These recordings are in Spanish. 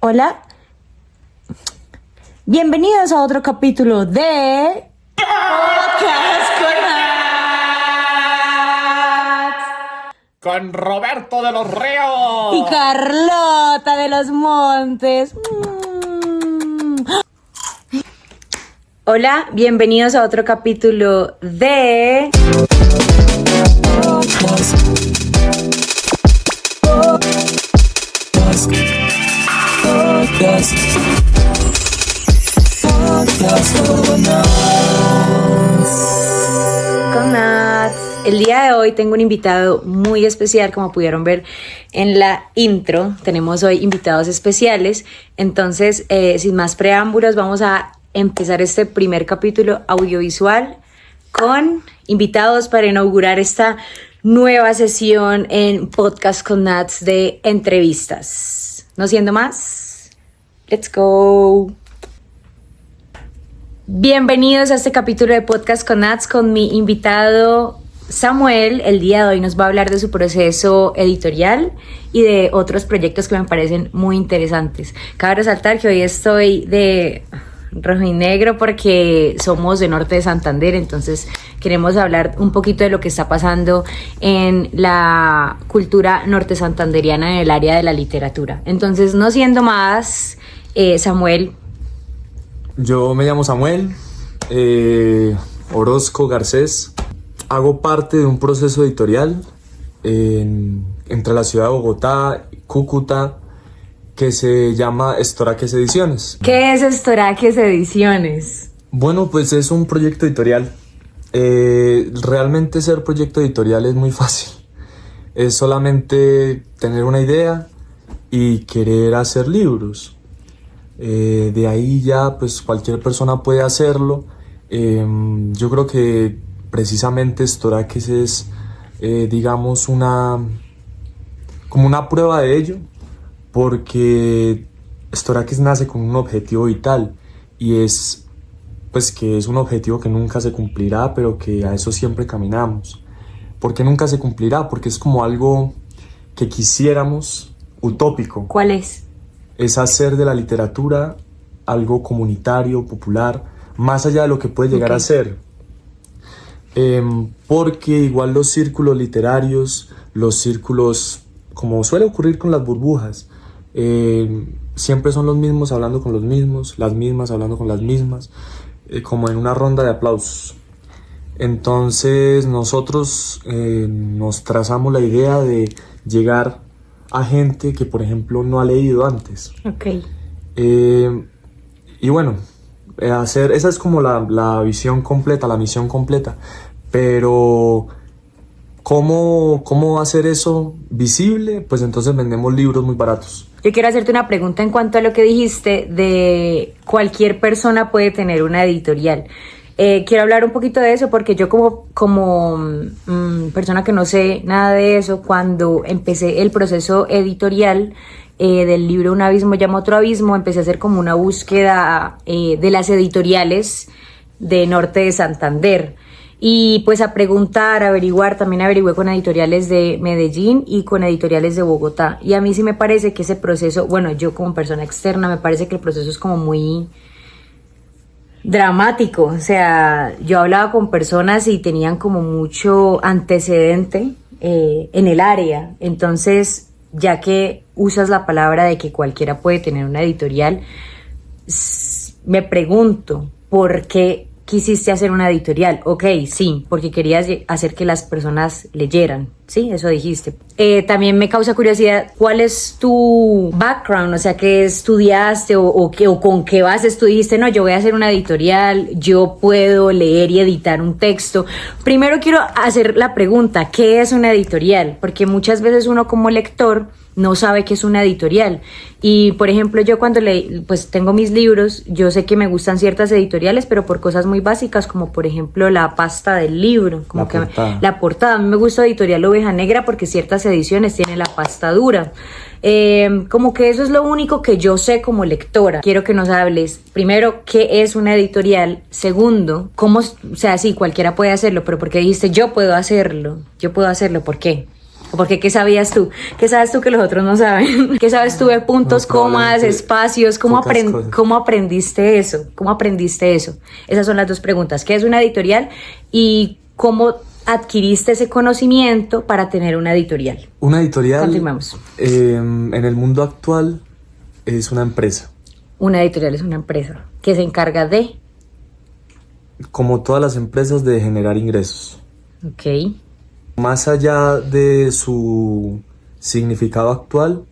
Hola, bienvenidos a otro capítulo de Podcast con Roberto de los Ríos y Carlota de los Montes. Hola, bienvenidos a otro capítulo de con Nats. El día de hoy tengo un invitado muy especial, como pudieron ver en la intro. Tenemos hoy invitados especiales. Entonces, sin más preámbulos, vamos a empezar este primer capítulo audiovisual con invitados para inaugurar esta nueva sesión en Podcast con Nats de entrevistas. No siendo más, let's go. Bienvenidos a este capítulo de Podcast con Nats con mi invitado Samuel. El día de hoy nos va a hablar de su proceso editorial y de otros proyectos que me parecen muy interesantes. Cabe resaltar que hoy estoy de rojo y negro porque somos de Norte de Santander, entonces queremos hablar un poquito de lo que está pasando en la cultura norte santanderiana en el área de la literatura. Entonces, no siendo más, Samuel. Yo me llamo Samuel Orozco Garcés. Hago parte de un proceso editorial entre la ciudad de Bogotá y Cúcuta que se llama Estoraques Ediciones. ¿Qué es Estoraques Ediciones? Bueno, pues es un proyecto editorial. Realmente ser proyecto editorial es muy fácil. Es solamente tener una idea y querer hacer libros. De ahí ya pues cualquier persona puede hacerlo. Yo creo que precisamente Estoraques es digamos como una prueba de ello, porque Estoraques nace con un objetivo vital y es pues que es un objetivo que nunca se cumplirá, pero que a eso siempre caminamos. ¿Por qué nunca se cumplirá? Porque es como algo que quisiéramos utópico. ¿Cuál es? Es hacer de la literatura algo comunitario, popular, más allá de lo que puede llegar a ser. Porque igual los círculos literarios, los círculos, como suele ocurrir con las burbujas, siempre son los mismos hablando con los mismos, las mismas hablando con las mismas, como en una ronda de aplausos. Entonces nosotros nos trazamos la idea de llegar a gente que, por ejemplo, no ha leído antes. Okay. Y bueno, esa es como la visión completa, la misión completa. Pero ¿cómo hacer eso visible? Pues entonces vendemos libros muy baratos. Yo quiero hacerte una pregunta en cuanto a lo que dijiste de cualquier persona puede tener una editorial. Quiero hablar un poquito de eso porque yo como persona que no sé nada de eso, cuando empecé el proceso editorial del libro Un abismo llama otro abismo, empecé a hacer como una búsqueda de las editoriales de Norte de Santander. Y pues a preguntar, averiguar, también averigüé con editoriales de Medellín y con editoriales de Bogotá. Y a mí sí me parece que ese proceso, bueno, yo como persona externa, me parece que el proceso es como muy dramático. O sea, yo hablaba con personas y tenían como mucho antecedente en el área. Entonces, ya que usas la palabra de que cualquiera puede tener una editorial, me pregunto, ¿por qué quisiste hacer una editorial? Ok, sí, porque querías hacer que las personas leyeran, ¿sí? Eso dijiste. También me causa curiosidad, ¿cuál es tu background? O sea, ¿qué estudiaste o con qué bases tú dijiste, no, yo voy a hacer una editorial, yo puedo leer y editar un texto? Primero quiero hacer la pregunta, ¿qué es una editorial? Porque muchas veces uno como lector no sabe qué es una editorial. Y por ejemplo, yo cuando pues tengo mis libros, yo sé que me gustan ciertas editoriales, pero por cosas muy básicas, como por ejemplo la pasta del libro, como la portada. A mí me gusta Editorial Oveja Negra porque ciertas ediciones tienen la pasta dura. Como que eso es lo único que yo sé como lectora. Quiero que nos hables, primero, ¿qué es una editorial? Segundo, ¿cómo? O sea, sí, cualquiera puede hacerlo, pero ¿por qué dijiste yo puedo hacerlo? Yo puedo hacerlo, ¿por qué? Porque ¿qué sabías tú? ¿Qué sabes tú que los otros no saben? ¿Qué sabes tú de puntos, No, comas, probablemente espacios? pocas cosas. ¿Cómo aprendiste eso? ¿Cómo aprendiste eso? Esas son las dos preguntas. ¿Qué es una editorial? Y ¿cómo adquiriste ese conocimiento para tener una editorial? Una editorial, Continuamos. en el mundo actual, es una empresa. Una editorial es una empresa que se encarga de... Como todas las empresas, de generar ingresos. Ok. Más allá de su significado actual,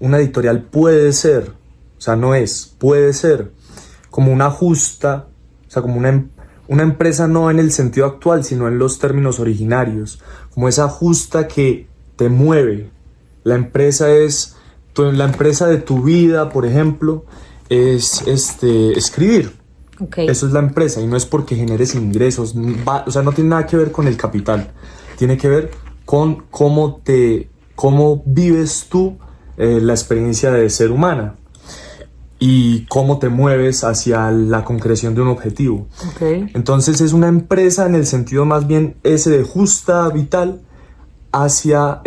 una editorial puede ser, o sea, no es, puede ser como una justa, o sea, como una empresa no en el sentido actual, sino en los términos originarios, como esa justa que te mueve. La empresa es, la empresa de tu vida, por ejemplo, es escribir. Okay. Eso es la empresa, y no es porque generes ingresos, o sea, no tiene nada que ver con el capital, tiene que ver con cómo vives tú la experiencia de ser humana y cómo te mueves hacia la concreción de un objetivo. Okay. Entonces es una empresa en el sentido más bien ese de justa, vital, hacia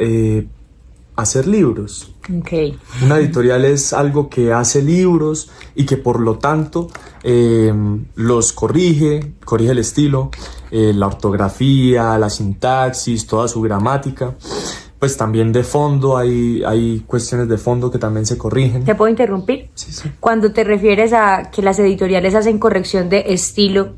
hacer libros. Okay. Una editorial es algo que hace libros y que por lo tanto los corrige el estilo, la ortografía, la sintaxis, toda su gramática. Pues también de fondo hay cuestiones de fondo que también se corrigen. ¿Te puedo interrumpir? Sí, sí. Cuando te refieres a que las editoriales hacen corrección de estilo,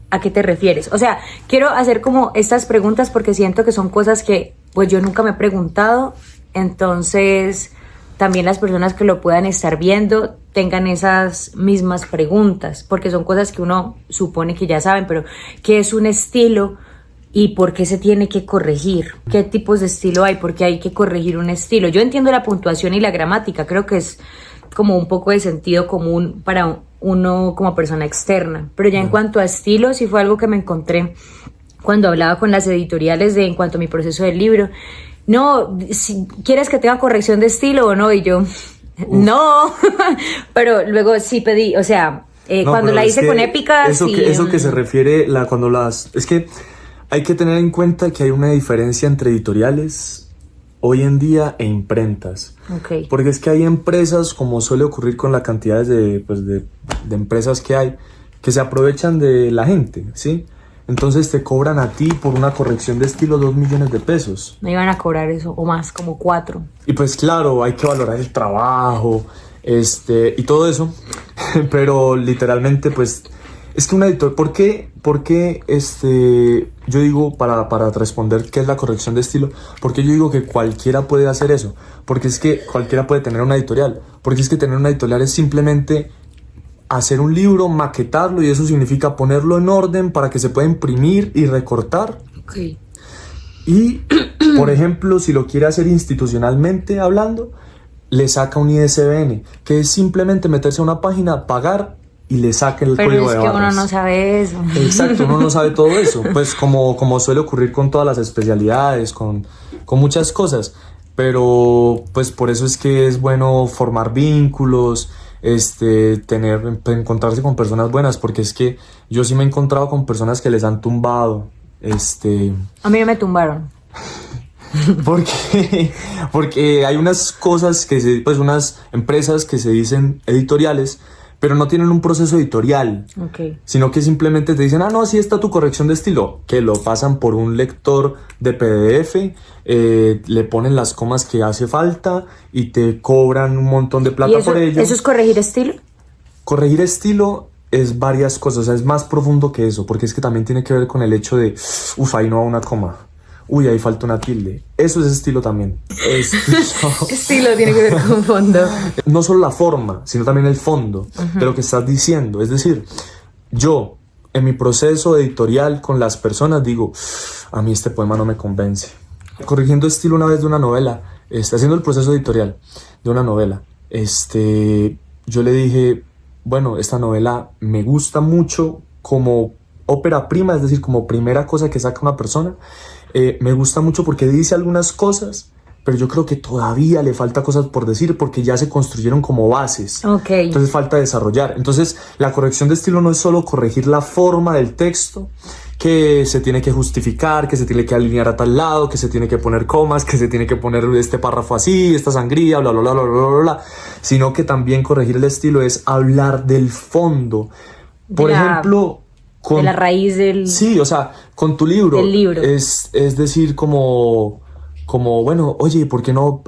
¿a qué te refieres? O sea, quiero hacer como estas preguntas porque siento que son cosas que pues yo nunca me he preguntado. Entonces, también las personas que lo puedan estar viendo tengan esas mismas preguntas, porque son cosas que uno supone que ya saben, pero ¿qué es un estilo y por qué se tiene que corregir? ¿Qué tipos de estilo hay? ¿Por qué hay que corregir un estilo? Yo entiendo la puntuación y la gramática, creo que es como un poco de sentido común para uno como persona externa, pero ya en cuanto a estilo, sí fue algo que me encontré cuando hablaba con las editoriales en cuanto a mi proceso del libro. No, si quieres que tenga corrección de estilo o no, y yo, no, pero luego sí pedí, o sea, No, cuando la hice con Épica, eso sí. eso que se refiere, es que hay que tener en cuenta que hay una diferencia entre editoriales hoy en día e imprentas. Okay. Porque es que hay empresas, como suele ocurrir con la cantidad de empresas que hay, que se aprovechan de la gente, ¿sí? Entonces te cobran a ti por una corrección de estilo 2 millones de pesos. Me iban a cobrar eso, o más, como 4. Y pues claro, hay que valorar el trabajo, y todo eso. Pero literalmente, pues, es que un editor, ¿por qué yo digo, para responder qué es la corrección de estilo? Porque yo digo que cualquiera puede hacer eso. Porque es que cualquiera puede tener una editorial. Porque es que tener una editorial es simplemente hacer un libro, maquetarlo, y eso significa ponerlo en orden para que se pueda imprimir y recortar. Okay. Y, por ejemplo, si lo quiere hacer institucionalmente hablando, le saca un ISBN, que es simplemente meterse a una página, pagar y le saca el código de barras. Pero es que uno no sabe eso. Exacto, uno no sabe todo eso, pues como suele ocurrir con todas las especialidades, con muchas cosas. Pero pues por eso es que es bueno formar vínculos, encontrarse con personas buenas, porque es que yo sí me he encontrado con personas que les han tumbado, A mí no me tumbaron. porque hay unas cosas unas empresas que se dicen editoriales, pero no tienen un proceso editorial, Okay. sino que simplemente te dicen, no, así está tu corrección de estilo, que lo pasan por un lector de PDF, le ponen las comas que hace falta y te cobran un montón de plata por ello. ¿Eso es corregir estilo? Corregir estilo es varias cosas, o sea, es más profundo que eso, porque es que también tiene que ver con el hecho de, ahí no va una coma. Uy, ahí falta una tilde. Eso es estilo también. Estilo tiene que ver con fondo. No solo la forma, sino también el fondo de lo que estás diciendo. Es decir, yo, en mi proceso editorial con las personas, digo, a mí este poema no me convence. Corrigiendo estilo una vez de una novela, haciendo el proceso editorial de una novela, yo le dije, bueno, esta novela me gusta mucho como ópera prima, es decir, como primera cosa que saca una persona. Me gusta mucho porque dice algunas cosas, pero yo creo que todavía le falta cosas por decir porque ya se construyeron como bases. Okay. Entonces falta desarrollar. Entonces la corrección de estilo no es solo corregir la forma del texto, que se tiene que justificar, que se tiene que alinear a tal lado, que se tiene que poner comas, que se tiene que poner este párrafo así, esta sangría, bla, bla, bla, bla, bla, bla, bla. Sino que también corregir el estilo es hablar del fondo. Por ejemplo, de la raíz del... Sí, o sea, con tu libro. Del libro. Es decir, como, bueno, oye, ¿por qué no?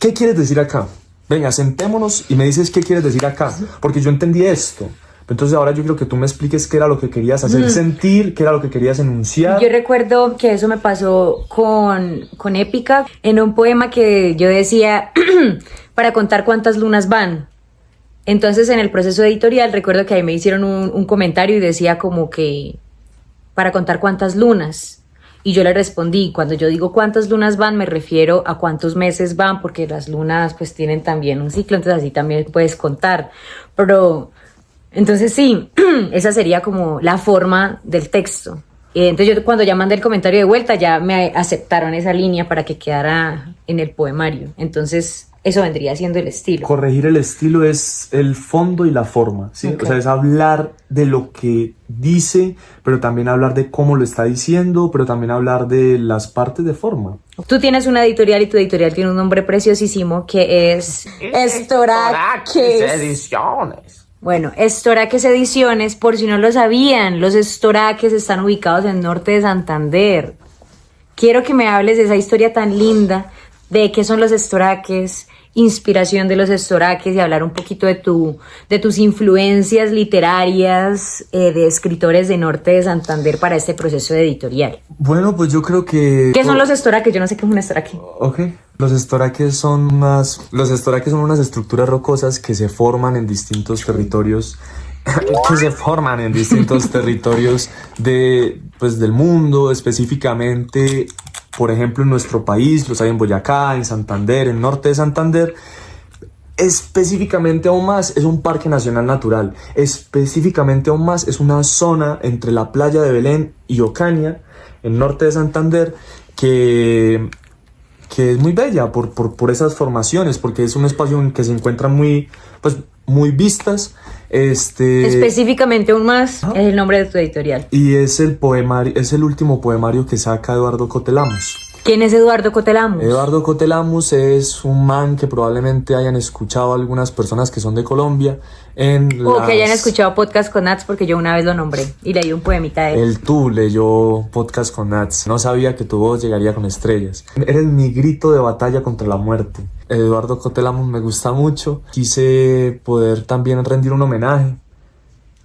¿Qué quieres decir acá? Venga, sentémonos y me dices qué quieres decir acá. Porque yo entendí esto. Entonces ahora yo quiero que tú me expliques qué era lo que querías hacer sentir, qué era lo que querías enunciar. Yo recuerdo que eso me pasó con Épica, en un poema que yo decía, para contar cuántas lunas van. Entonces en el proceso editorial recuerdo que ahí me hicieron un comentario y decía como que, para contar cuántas lunas. Y yo le respondí, cuando yo digo cuántas lunas van, me refiero a cuántos meses van, porque las lunas pues tienen también un ciclo, entonces así también puedes contar. Pero... Entonces sí, esa sería como la forma del texto. Entonces yo cuando ya mandé el comentario de vuelta ya me aceptaron esa línea para que quedara en el poemario. Entonces eso vendría siendo el estilo. Corregir el estilo es el fondo y la forma, ¿sí? Okay. O sea, es hablar de lo que dice, pero también hablar de cómo lo está diciendo, pero también hablar de las partes de forma. Tú tienes una editorial y tu editorial tiene un nombre preciosísimo que es Estoraques Ediciones. Bueno, Estoraques Ediciones, por si no lo sabían, los Estoraques están ubicados en norte de Santander. Quiero que me hables de esa historia tan linda, de qué son los Estoraques, inspiración de los Estoraques y hablar un poquito de tus influencias literarias de escritores de norte de Santander para este proceso editorial. Bueno, pues yo creo que... ¿Qué son los Estoraques? Yo no sé qué es un Estoraque. Ok. Los estoraques son unas estructuras rocosas que se forman en distintos territorios del mundo, específicamente, por ejemplo, en nuestro país, los hay en Boyacá, en Santander, en norte de Santander. Específicamente aún más es un parque nacional natural. Específicamente aún más es una zona entre la playa de Belén y Ocaña, en norte de Santander, que es muy bella por esas formaciones, porque es un espacio en que se encuentran muy vistas. Específicamente aún más es el nombre de tu editorial. Y es el último poemario que saca Eduardo Cotelamus. ¿Quién es Eduardo Cotelamus? Eduardo Cotelamus es un man que probablemente hayan escuchado algunas personas que son de Colombia. O que hayan escuchado Podcast con Nats, porque yo una vez lo nombré y leí un poemita de él. Tú leyó Podcast con Nats. No sabía que tu voz llegaría con estrellas. Eres mi grito de batalla contra la muerte. Eduardo Cotelamus me gusta mucho. Quise poder también rendir un homenaje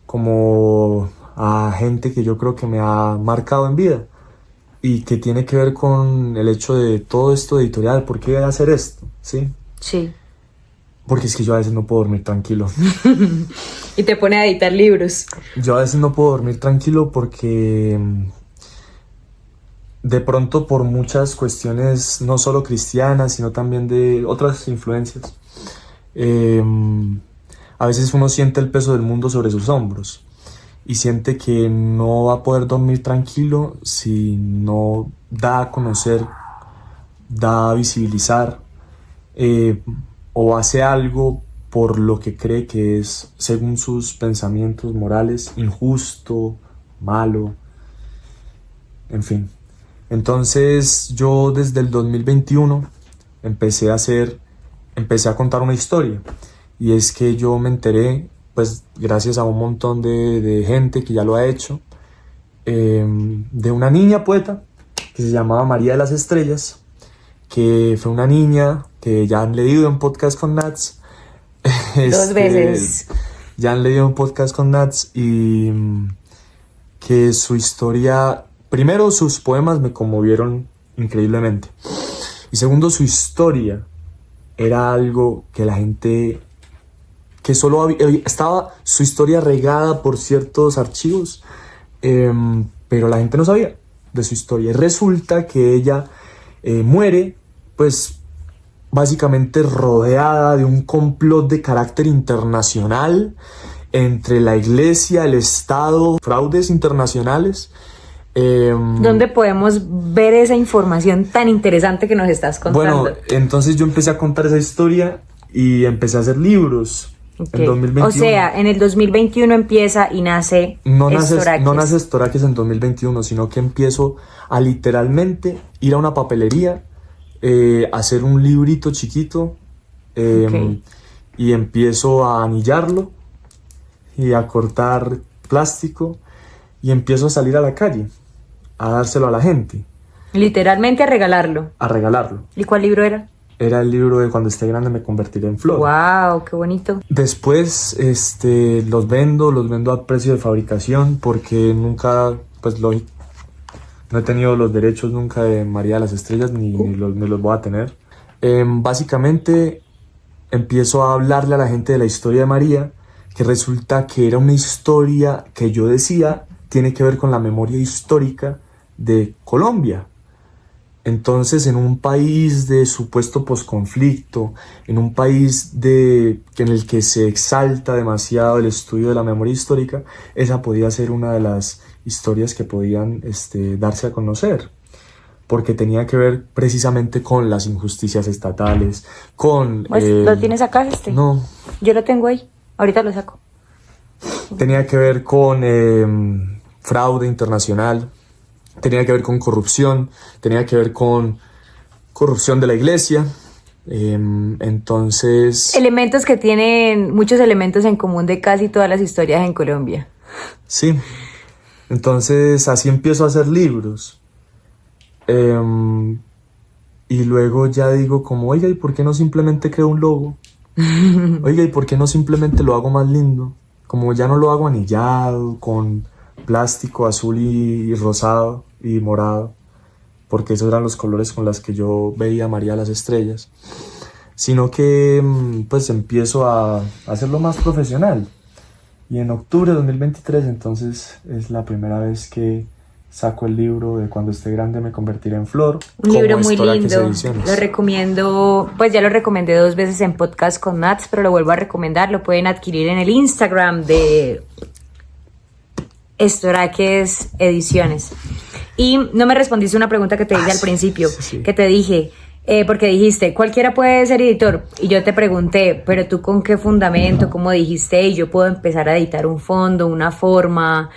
como a gente que yo creo que me ha marcado en vida y que tiene que ver con el hecho de todo esto editorial. ¿Por qué hacer esto? ¿Sí? Sí. Porque es que yo a veces no puedo dormir tranquilo. Y te pone a editar libros. Yo a veces no puedo dormir tranquilo porque de pronto por muchas cuestiones no solo cristianas, sino también de otras influencias, a veces uno siente el peso del mundo sobre sus hombros y siente que no va a poder dormir tranquilo si no da a conocer, da a visibilizar, o hace algo por lo que cree que es, según sus pensamientos morales, injusto, malo, en fin. Entonces yo desde el 2021 empecé a contar una historia, y es que yo me enteré, pues gracias a un montón de gente que ya lo ha hecho, de una niña poeta que se llamaba María de las Estrellas, que fue una niña que ya han leído en Podcast con Nats. 2 veces. Ya han leído un Podcast con Nats y que su historia, primero sus poemas me conmovieron increíblemente, y segundo su historia era algo que la gente, que solo estaba su historia regada por ciertos archivos, pero la gente no sabía de su historia. Y resulta que ella muere, pues básicamente rodeada de un complot de carácter internacional entre la iglesia, el Estado, fraudes internacionales. ¿Dónde podemos ver esa información tan interesante que nos estás contando? Bueno, entonces yo empecé a contar esa historia y empecé a hacer libros. Ok. En 2021. O sea, en el 2021 empieza y nace Estoraques. No nace Estoraques en 2021, sino que empiezo a literalmente ir a una papelería, hacer un librito chiquito, Ok. y empiezo a anillarlo y a cortar plástico y empiezo a salir a la calle, a dárselo a la gente, Literalmente a regalarlo. a regalarlo. ¿Y cuál libro era? Era el libro de Cuando esté grande me convertiré en flor. Wow, qué bonito. Después los vendo a precio de fabricación porque nunca, pues no he tenido los derechos nunca de María de las Estrellas ni los voy a tener. Básicamente empiezo a hablarle a la gente de la historia de María, que resulta que era una historia que yo decía tiene que ver con la memoria histórica de Colombia. Entonces, en un país de supuesto posconflicto, en un país en el que se exalta demasiado el estudio de la memoria histórica, esa podía ser una de las historias que podían darse a conocer, porque tenía que ver precisamente con las injusticias estatales, con... Pues, ¿lo tienes acá No, Yo lo tengo ahí. Ahorita lo saco. tenía que ver con fraude internacional, tenía que ver con corrupción, tenía que ver con corrupción de la iglesia. Entonces, Elementos que tienen muchos elementos en común de casi todas las historias en Colombia. sí, entonces así empiezo a hacer libros. Y luego ya digo como, oiga, ¿y por qué no simplemente creo un logo? Oiga, ¿y por qué no simplemente lo hago más lindo? Como ya no lo hago anillado, con plástico azul y rosado y morado, porque esos eran los colores con los que yo veía a María de las Estrellas, sino que pues empiezo a hacerlo más profesional. Y en octubre de 2023 entonces es la primera vez que saco el libro de Cuando esté grande me convertiré en flor. Un libro muy Estoraques lindo. Ediciones. Lo recomiendo, pues ya lo recomendé 2 veces en podcast con Nats, pero lo vuelvo a recomendar. Lo pueden adquirir en el Instagram de Estoraques Ediciones. Y no me respondiste una pregunta que te hice al principio, sí. que te dije, porque dijiste, cualquiera puede ser editor. Y yo te pregunté, pero tú con qué fundamento, cómo dijiste, y yo puedo empezar a editar un fondo, una forma.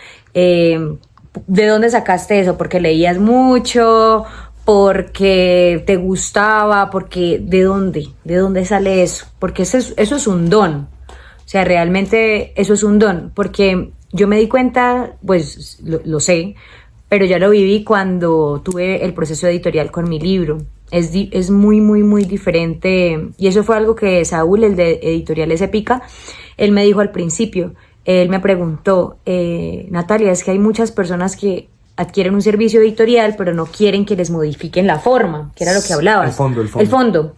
¿De dónde sacaste eso? ¿Porque leías mucho? ¿Porque te gustaba? ¿Porque de dónde? ¿De dónde sale eso? Porque eso es un don. O sea, realmente eso es un don. Porque yo me di cuenta, pues lo sé, pero ya lo viví cuando tuve el proceso editorial con mi libro. Es muy, muy, muy diferente. Y eso fue algo que Saúl, el de Editoriales Épica, él me dijo al principio. Él me preguntó, Natalia, es que hay muchas personas que adquieren un servicio editorial, pero no quieren que les modifiquen la forma, que era lo que hablabas. El fondo.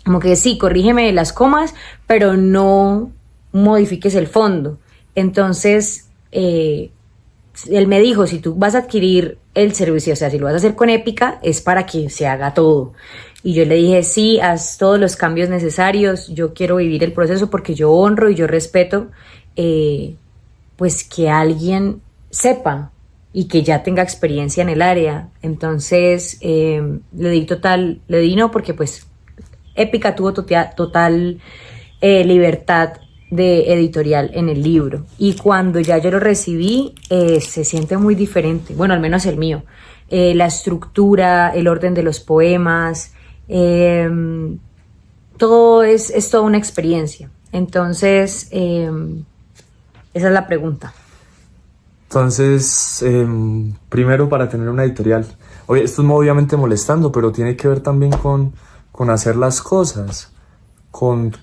Como que sí, corrígeme las comas, pero no modifiques el fondo. Entonces, él me dijo, si tú vas a adquirir el servicio, o sea, si lo vas a hacer con Épica, es para que se haga todo. Y yo le dije, sí, haz todos los cambios necesarios, yo quiero vivir el proceso porque yo honro y yo respeto pues que alguien sepa y que ya tenga experiencia en el área. Entonces le di no, porque pues Épica tuvo total libertad de editorial en el libro, y cuando ya yo lo recibí se siente muy diferente, bueno, al menos el mío, la estructura, el orden de los poemas, todo es toda una experiencia. Entonces esa es la pregunta. Entonces, primero, para tener una editorial, oye, esto es obviamente molestando, pero tiene que ver también con hacer las cosas, con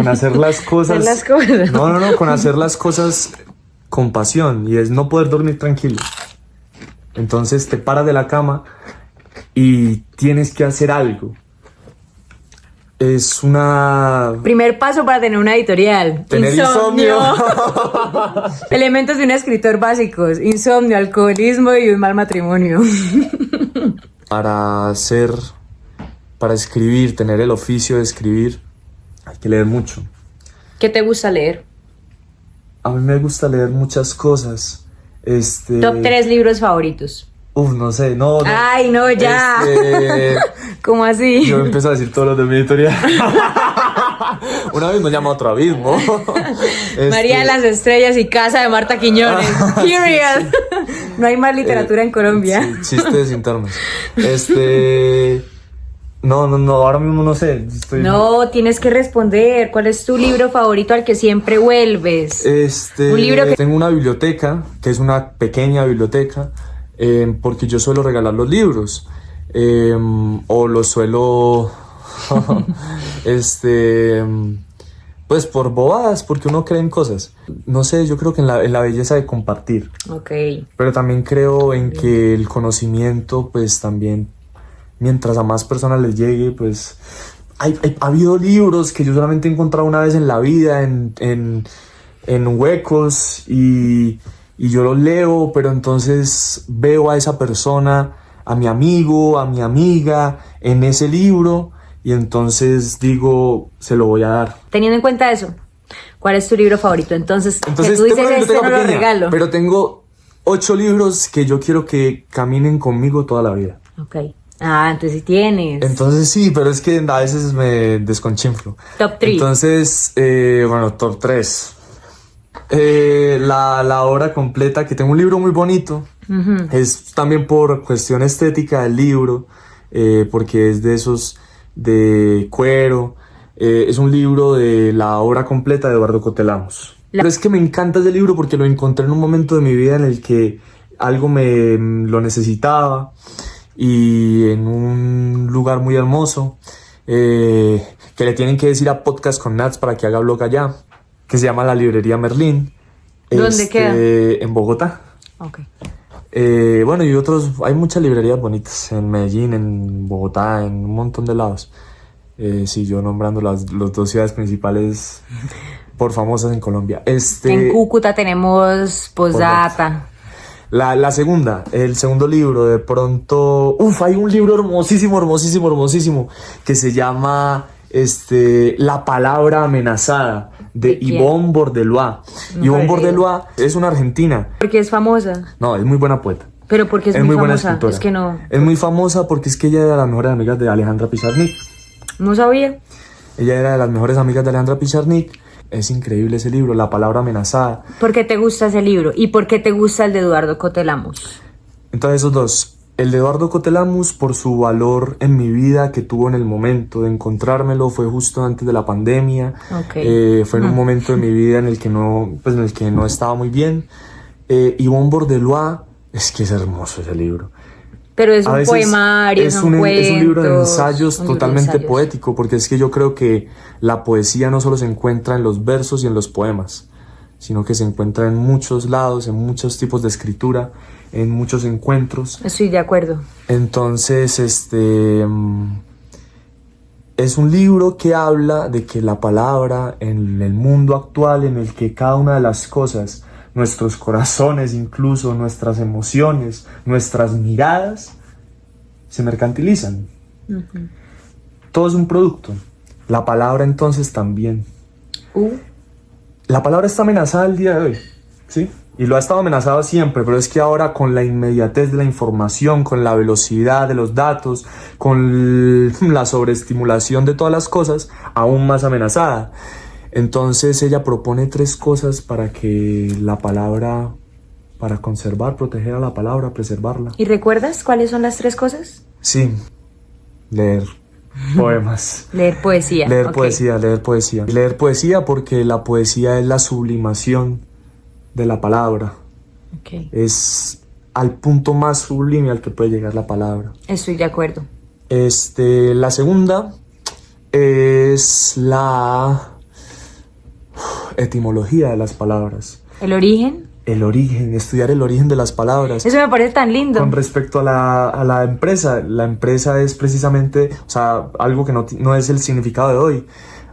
hacer las cosas. Hacer las cosas. No, con hacer las cosas con pasión, y es no poder dormir tranquilo. Entonces te paras de la cama y tienes que hacer algo. Es una... Primer paso para tener una editorial. Tener insomnio. Elementos de un escritor básicos: insomnio, alcoholismo y un mal matrimonio. Para escribir, tener el oficio de escribir, hay que leer mucho. ¿Qué te gusta leer? A mí me gusta leer muchas cosas. Top 3 libros favoritos. No sé, no. Ay, no, ya. ¿Cómo así? Yo empiezo a decir todos los de mi editorial. Un abismo llama a otro abismo. María de las Estrellas y Casa de Marta Quiñones. Period. No hay más literatura en Colombia. Sí, chistes internos. No, ahora mismo no sé. No, tienes que responder. ¿Cuál es tu libro favorito al que siempre vuelves? Un libro que... Tengo una biblioteca, que es una pequeña biblioteca, porque yo suelo regalar los libros. O los suelo... pues por bobadas, porque uno cree en cosas. No sé, yo creo que en la belleza de compartir. Ok. Pero también creo en que el conocimiento, pues también, mientras a más personas les llegue, pues... Ha habido libros que yo solamente he encontrado una vez en la vida, en huecos, y yo los leo, pero entonces veo a esa persona, a mi amigo, a mi amiga, en ese libro, y entonces digo, se lo voy a dar. Teniendo en cuenta eso, ¿cuál es tu libro favorito? Entonces que tú dices, tengo una este no biblioteca lo pequeña, regalo. pero tengo 8 libros que yo quiero que caminen conmigo toda la vida. Ok. Ah, entonces sí tienes. Entonces sí, pero es que a veces me desconchinflo. Top 3. Entonces, bueno, top 3. La obra completa, que tengo un libro muy bonito. Uh-huh. Es también por cuestión estética del libro, porque es de esos de cuero. Es un libro de la obra completa de Eduardo Cotelamos. Pero es que me encanta ese libro porque lo encontré en un momento de mi vida en el que algo me lo necesitaba, y en un lugar muy hermoso, que le tienen que decir a Podcast con Nats para que haga blog allá, que se llama la Librería Merlín. ¿Dónde queda? En Bogotá. Ok. Bueno, y otros, hay muchas librerías bonitas en Medellín, en Bogotá, en un montón de lados. Sí, yo nombrando las 2 ciudades principales por famosas en Colombia. En Cúcuta tenemos Postdata. La segunda, el segundo libro, de pronto... hay un libro hermosísimo, que se llama La palabra amenazada, de Yvonne Bordelois. Yvonne Bordelois es una argentina. ¿Por qué es famosa? No, es muy buena poeta. ¿Pero por qué es muy famosa? Buena escritora. Es que no... Es muy famosa porque es que ella era de las mejores amigas de Alejandra Pizarnik. No sabía. Ella era de las mejores amigas de Alejandra Pizarnik. Es increíble ese libro, La palabra amenazada. ¿Por qué te gusta ese libro? ¿Y por qué te gusta el de Eduardo Cotelamos? Entonces esos dos. El de Eduardo Cotelamos, por su valor en mi vida que tuvo en el momento de encontrármelo, fue justo antes de la pandemia. Okay. Fue en un momento de mi vida en el que no estaba muy bien. Yvonne Bordelois, es que es hermoso ese libro. Pero es un poemario, es un cuento. Es un libro de ensayos totalmente poético, porque es que yo creo que la poesía no solo se encuentra en los versos y en los poemas, sino que se encuentra en muchos lados, en muchos tipos de escritura, en muchos encuentros. Estoy de acuerdo. Entonces, es un libro que habla de que la palabra, en el mundo actual en el que cada una de las cosas, nuestros corazones, incluso nuestras emociones, nuestras miradas, se mercantilizan. Uh-huh. Todo es un producto. La palabra entonces también. La palabra está amenazada el día de hoy, ¿sí? Y lo ha estado amenazado siempre, pero es que ahora, con la inmediatez de la información, con la velocidad de los datos, con la sobreestimulación de todas las cosas, aún más amenazada. Entonces ella propone 3 cosas para que la palabra, para conservar, proteger a la palabra, preservarla. ¿Y recuerdas cuáles son las 3 cosas? Sí, leer poemas. Leer poesía. Leer poesía. Leer poesía porque la poesía es la sublimación de la palabra. Okay. Es al punto más sublime al que puede llegar la palabra. Estoy de acuerdo. La segunda es la etimología de las palabras. ¿El origen? Estudiar el origen de las palabras. Eso me parece tan lindo. Con respecto a la empresa, la empresa es precisamente, algo que no es el significado de hoy.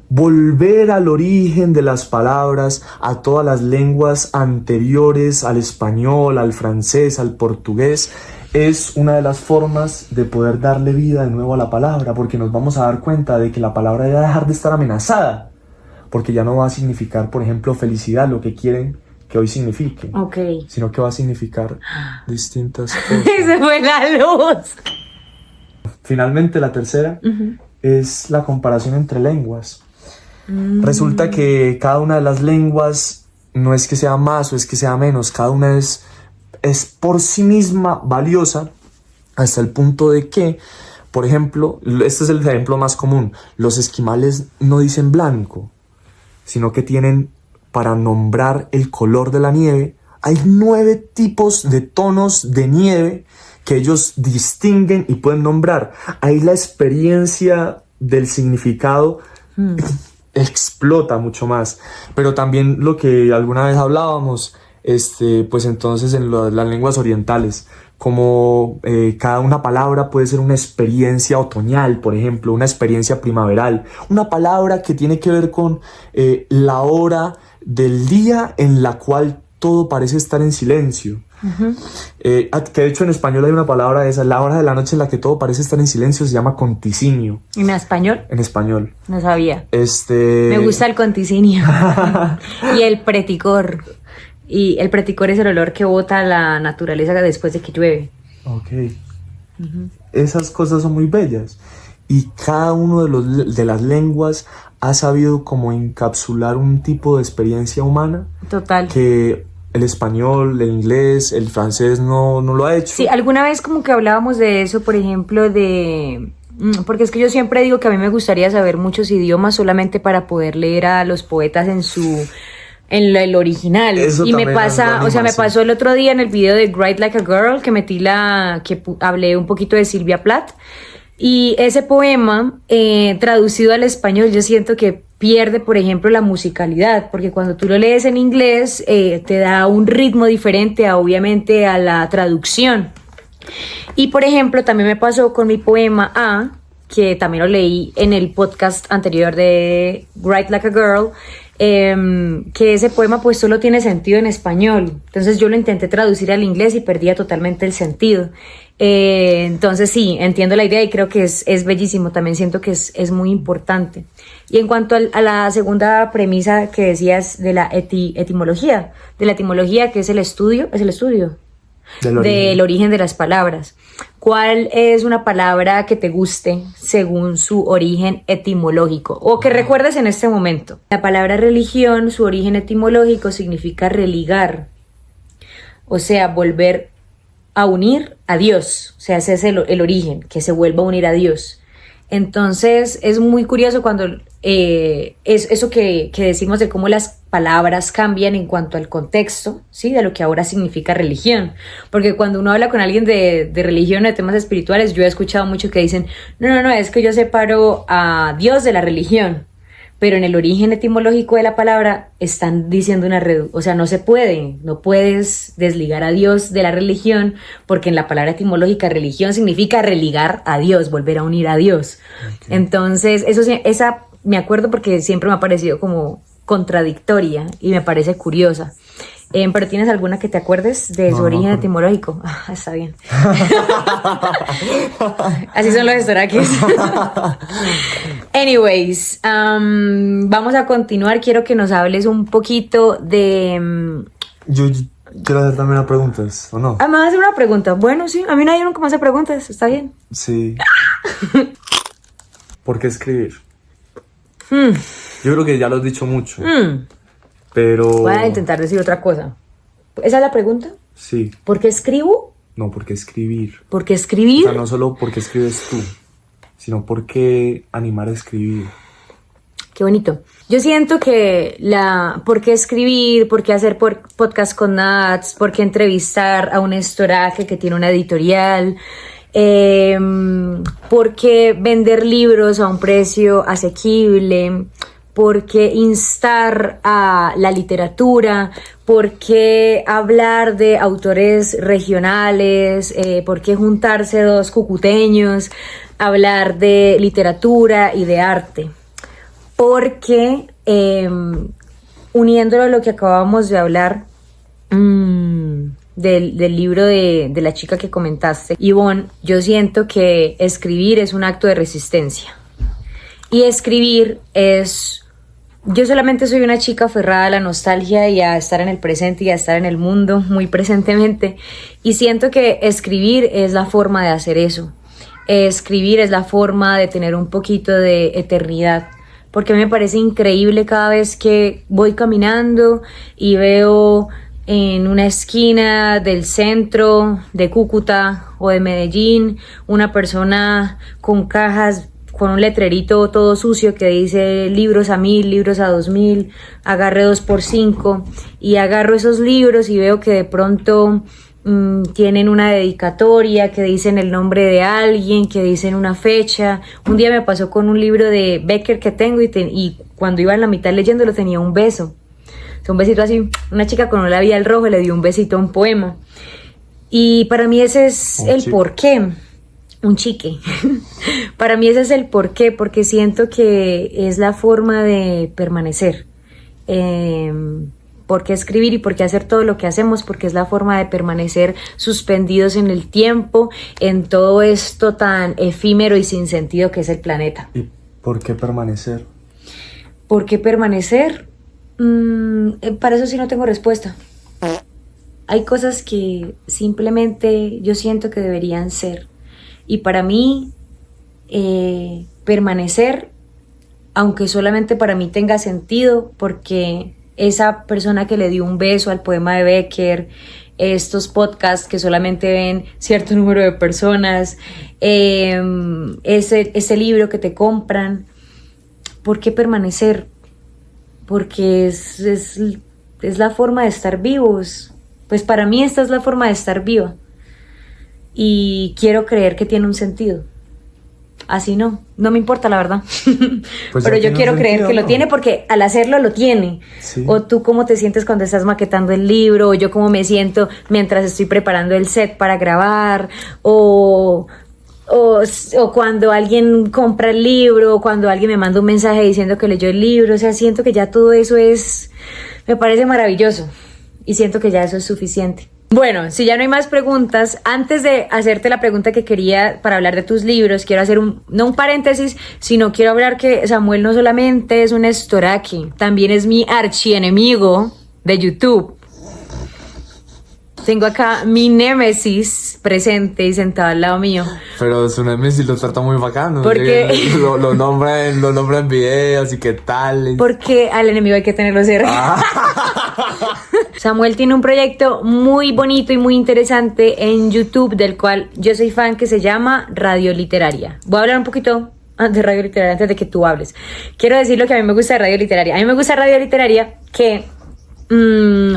Volver al origen de las palabras, a todas las lenguas anteriores al español, al francés, al portugués, es una de las formas de poder darle vida de nuevo a la palabra, porque nos vamos a dar cuenta de que la palabra ya va a dejar de estar amenazada, porque ya no va a significar, por ejemplo, felicidad, lo que quieren que hoy signifique, sino que va a significar distintas cosas. Se fue la luz. Finalmente, la tercera es la comparación entre lenguas. Resulta que cada una de las lenguas no es que sea más o es que sea menos, cada una es por sí misma valiosa hasta el punto de que, por ejemplo, este es el ejemplo más común, los esquimales no dicen blanco, sino que tienen, para nombrar el color de la nieve, hay 9 tipos de tonos de nieve que ellos distinguen y pueden nombrar. Ahí la experiencia del significado explota mucho más. Pero también lo que alguna vez hablábamos, pues entonces en las lenguas orientales, como cada una palabra puede ser una experiencia otoñal, por ejemplo, una experiencia primaveral, una palabra que tiene que ver con la hora del día en la cual todo parece estar en silencio. Que de hecho en español hay una palabra de esa, la hora de la noche en la que todo parece estar en silencio, se llama conticinio. ¿En español? En español. No sabía. Me gusta el conticinio. Y el preticor. Y el preticor es el olor que bota la naturaleza después de que llueve. Ok. Esas cosas son muy bellas. Y cada uno de las lenguas ha sabido como encapsular un tipo de experiencia humana. Total. Que el español, el inglés, el francés no lo ha hecho. Sí, alguna vez como que hablábamos de eso, por ejemplo, porque es que yo siempre digo que a mí me gustaría saber muchos idiomas solamente para poder leer a los poetas en el original. Eso y me pasa, anima, o sea, me sí. pasó el otro día en el video de Write Like a Girl, que hablé un poquito de Sylvia Plath. Y ese poema, traducido al español, yo siento que pierde, por ejemplo, la musicalidad, porque cuando tú lo lees en inglés, te da un ritmo diferente, obviamente, a la traducción. Y, por ejemplo, también me pasó con mi poema A, que también lo leí en el podcast anterior de Write Like a Girl, que ese poema pues solo tiene sentido en español. Entonces yo lo intenté traducir al inglés y perdía totalmente el sentido. Entonces sí, entiendo la idea y creo que es bellísimo. También siento que es muy importante. Y en cuanto a la segunda premisa que decías de la etimología, que es el estudio del origen de las palabras. ¿Cuál es una palabra que te guste según su origen etimológico o que recuerdes en este momento? La palabra religión, su origen etimológico significa religar, o sea, volver a unir a Dios, o sea, ese es el origen, que se vuelva a unir a Dios. Entonces es muy curioso cuando es eso que decimos de cómo las palabras cambian en cuanto al contexto, ¿sí? De lo que ahora significa religión. Porque cuando uno habla con alguien de religión o de temas espirituales, yo he escuchado mucho que dicen, no, es que yo separo a Dios de la religión. Pero en el origen etimológico de la palabra están diciendo o sea, no puedes desligar a Dios de la religión, porque en la palabra etimológica religión significa religar a Dios, volver a unir a Dios. Okay. Entonces, esa me acuerdo porque siempre me ha parecido como contradictoria y me parece curiosa. ¿Pero tienes alguna que te acuerdes de su origen etimológico? Está bien. Así son los estoraques. Anyways, vamos a continuar. Quiero que nos hables un poquito de... Yo quiero hacer también una pregunta, ¿o no? ¿Me vas a hacer una pregunta? Bueno, sí. A mí nadie nunca me hace preguntas. ¿Está bien? Sí. ¿Por qué escribir? Yo creo que ya lo has dicho mucho. Pero... Voy a intentar decir otra cosa. ¿Esa es la pregunta? Sí. ¿Por qué escribo? No, ¿por qué escribir? ¿Por qué escribir? O sea, no solo porque escribes tú, sino por qué animar a escribir. Qué bonito. Yo siento que ¿por qué escribir? ¿Por qué hacer podcast con Nats? ¿Por qué entrevistar a un estoraque que tiene una editorial? ¿Por qué vender libros a un precio asequible? ¿Por qué instar a la literatura? ¿Por qué hablar de autores regionales? ¿Por qué juntarse dos cucuteños? Hablar de literatura y de arte. Porque, uniéndolo a lo que acabamos de hablar, del libro de la chica que comentaste, Ivonne, yo siento que escribir es un acto de resistencia. Y escribir yo solamente soy una chica aferrada a la nostalgia y a estar en el presente y a estar en el mundo muy presentemente. Y siento que escribir es la forma de hacer eso. Escribir es la forma de tener un poquito de eternidad. porque a mí me parece increíble cada vez que voy caminando y veo en una esquina del centro de Cúcuta o de Medellín una persona con cajas, con un letrerito todo sucio que dice libros a 1000, libros a 2000, agarre 2x5, y agarro esos libros y veo que de pronto tienen una dedicatoria, que dicen el nombre de alguien, que dicen una fecha. Un día me pasó con un libro de Becker que tengo y cuando iba en la mitad leyéndolo tenía un beso. O sea, un besito así, una chica con un labial rojo le dio un besito a un poema. Y para mí ese es el porqué. Un chique. Para mí ese es el porqué, porque siento que es la forma de permanecer. ¿Por qué escribir y por qué hacer todo lo que hacemos? Porque es la forma de permanecer suspendidos en el tiempo, en todo esto tan efímero y sin sentido que es el planeta. ¿Y por qué permanecer? ¿Por qué permanecer? Para eso sí no tengo respuesta. Hay cosas que simplemente yo siento que deberían ser. Y para mí, permanecer, aunque solamente para mí tenga sentido, porque esa persona que le dio un beso al poema de Becker, estos podcasts que solamente ven cierto número de personas, ese libro que te compran, ¿por qué permanecer? Porque es la forma de estar vivos. Pues para mí esta es la forma de estar viva. Y quiero creer que tiene un sentido. Así no me importa la verdad. Pues pero yo quiero creer sentido, que ¿no? lo tiene porque al hacerlo lo tiene. Sí. O tú cómo te sientes cuando estás maquetando el libro, o yo cómo me siento mientras estoy preparando el set para grabar, o cuando alguien compra el libro, o cuando alguien me manda un mensaje diciendo que leyó el libro. O sea, siento que ya todo eso me parece maravilloso y siento que ya eso es suficiente. Bueno, si ya no hay más preguntas, antes de hacerte la pregunta que quería para hablar de tus libros, quiero hacer no un paréntesis, sino quiero hablar que Samuel no solamente es un estoraqui, también es mi archienemigo de YouTube. Tengo acá mi némesis presente y sentado al lado mío. Pero su némesis lo trata muy bacano. Porque lo nombra en videos y qué tal. Porque al enemigo hay que tenerlo cerca. Samuel tiene un proyecto muy bonito y muy interesante en YouTube, del cual yo soy fan, que se llama Radio Literaria. Voy a hablar un poquito de Radio Literaria antes de que tú hables. Quiero decir lo que a mí me gusta de Radio Literaria. A mí me gusta Radio Literaria que...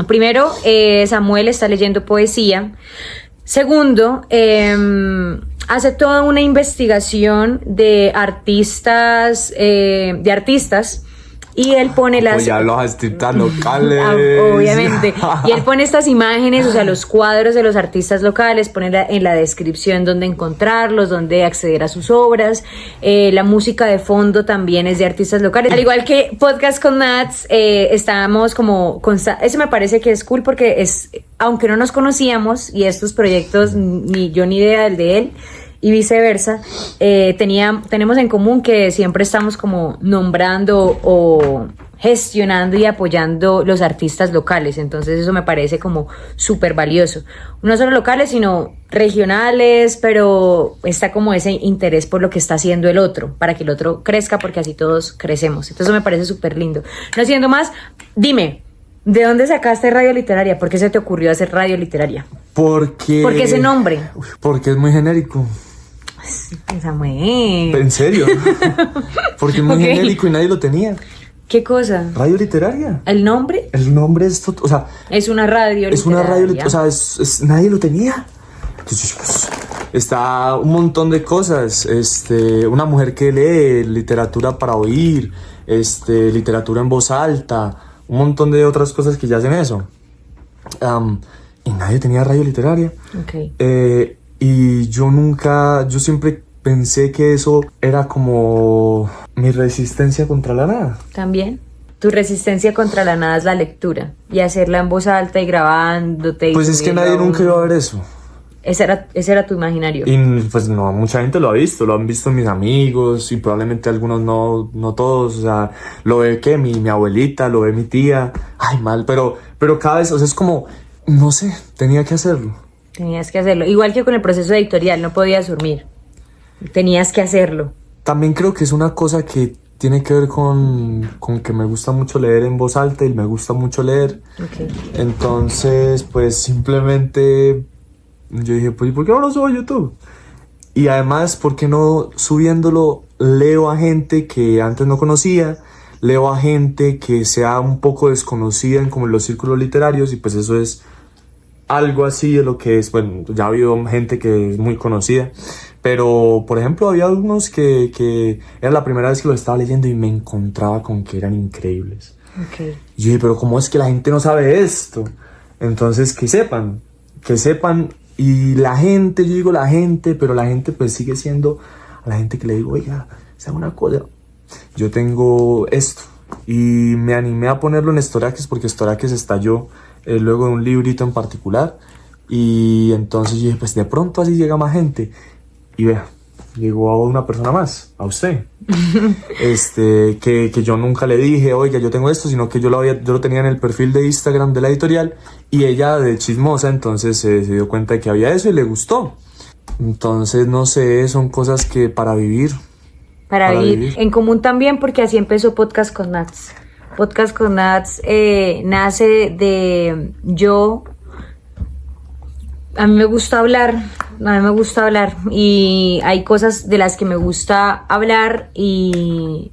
primero, Samuel está leyendo poesía. Segundo, hace toda una investigación de artistas, y él pone las... Oye, los artistas locales. Obviamente. Y él pone estas imágenes, o sea, los cuadros de los artistas locales, pone en la descripción dónde encontrarlos, dónde acceder a sus obras. La música de fondo también es de artistas locales. Al igual que Podcast con Nats, estábamos como... Eso me parece que es cool porque aunque no nos conocíamos y estos proyectos, ni yo ni idea del de él, y viceversa, tenemos en común que siempre estamos como nombrando o gestionando y apoyando los artistas locales. Entonces eso me parece como súper valioso. No solo locales, sino regionales, pero está como ese interés por lo que está haciendo el otro, para que el otro crezca, porque así todos crecemos. Entonces eso me parece súper lindo. No siendo más, dime, ¿de dónde sacaste Radio Literaria? ¿Por qué se te ocurrió hacer Radio Literaria? ¿Por qué ese nombre? Porque es muy genérico. Samuel. ¿En serio? Porque es muy genérico y nadie lo tenía. ¿Qué cosa? Radio Literaria. ¿El nombre? El nombre es... O sea... Es una radio literaria. Es una radio literaria. O sea, nadie lo tenía. Entonces, pues, está un montón de cosas. Una mujer que lee, literatura para oír, literatura en voz alta, un montón de otras cosas que ya hacen eso. Y nadie tenía radio literaria. Okay. Y yo siempre pensé que eso era como mi resistencia contra la nada. También. Tu resistencia contra la nada es la lectura. Y hacerla en voz alta y grabándote. Pues es que nadie nunca iba a ver eso. Ese era tu imaginario. Y pues no, mucha gente lo ha visto. Lo han visto mis amigos y probablemente algunos no todos. O sea, lo ve que mi abuelita, lo ve mi tía. Ay, mal, pero cada vez, o sea, es como, no sé, tenía que hacerlo. Tenías que hacerlo. Igual que con el proceso editorial, no podías dormir. Tenías que hacerlo. También creo que es una cosa que tiene que ver con que me gusta mucho leer en voz alta y me gusta mucho leer. Okay. Entonces, pues simplemente yo dije, pues, ¿por qué no lo subo a YouTube? Y además, ¿por qué no subiéndolo leo a gente que antes no conocía? Leo a gente que sea un poco desconocida en como en los círculos literarios, y pues eso es algo así de lo que es. Bueno, ya ha habido gente que es muy conocida, pero por ejemplo había algunos que era la primera vez que lo estaba leyendo y me encontraba con que eran increíbles. Okay. Y yo dije, pero ¿cómo es que la gente no sabe esto? Entonces que sepan, y la gente, yo digo la gente, pero la gente pues sigue siendo a la gente que le digo, oiga, sea una cosa, yo tengo esto, y me animé a ponerlo en Storaques porque Storaques estalló luego de un librito en particular, y entonces yo dije, pues de pronto así llega más gente, y vea, llegó a una persona más, a usted, que yo nunca le dije, oiga, yo tengo esto, sino que yo lo tenía en el perfil de Instagram de la editorial, y ella de chismosa, entonces se dio cuenta de que había eso y le gustó. Entonces, no sé, son cosas que para vivir. Para vivir. En común también, porque así empezó Podcast con Nats. Podcast con Nats nace de yo. A mí me gusta hablar y hay cosas de las que me gusta hablar y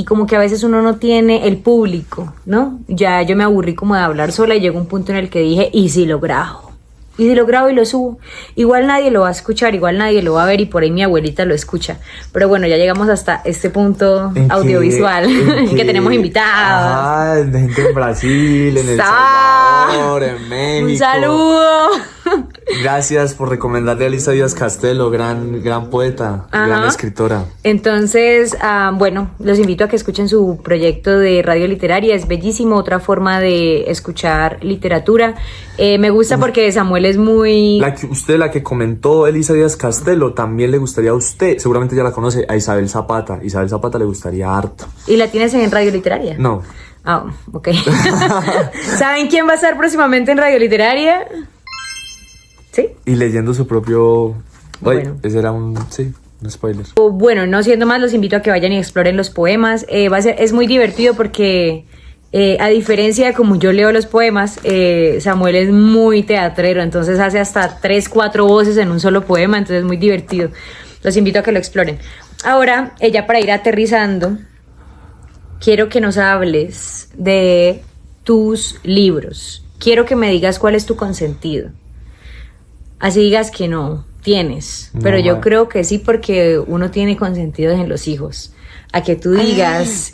como que a veces uno no tiene el público, ¿no? Ya yo me aburrí como de hablar sola y llegó un punto en el que dije, ¿y si lo grabo? Y si lo grabo y lo subo, igual nadie lo va a escuchar, igual nadie lo va a ver y por ahí mi abuelita lo escucha. Pero bueno, ya llegamos hasta este punto audiovisual, que tenemos invitados. De gente en Brasil, en El Salvador, en México. Un saludo. Gracias por recomendarle a Elisa Díaz Castelo, gran poeta, gran escritora. Entonces, bueno, los invito a que escuchen su proyecto de radio literaria, es bellísimo, otra forma de escuchar literatura. Me gusta porque Samuel es muy... La que comentó Elisa Díaz Castelo, también le gustaría a usted, seguramente ya la conoce, a Isabel Zapata. Isabel Zapata le gustaría harto. ¿Y la tienes en radio literaria? No. Ah, ok. ¿Saben quién va a estar próximamente en radio literaria? ¿Sí? Y leyendo su propio... Bueno. Ese era un spoiler. Bueno, no siendo más, los invito a que vayan y exploren los poemas. Es muy divertido porque, a diferencia de como yo leo los poemas, Samuel es muy teatrero, entonces hace hasta 3-4 voces en un solo poema, entonces es muy divertido. Los invito a que lo exploren. Ahora, ya para ir aterrizando, quiero que nos hables de tus libros. Quiero que me digas cuál es tu consentido. Así digas que no tienes, pero yo creo que sí, porque uno tiene consentidos en los hijos. A que tú digas,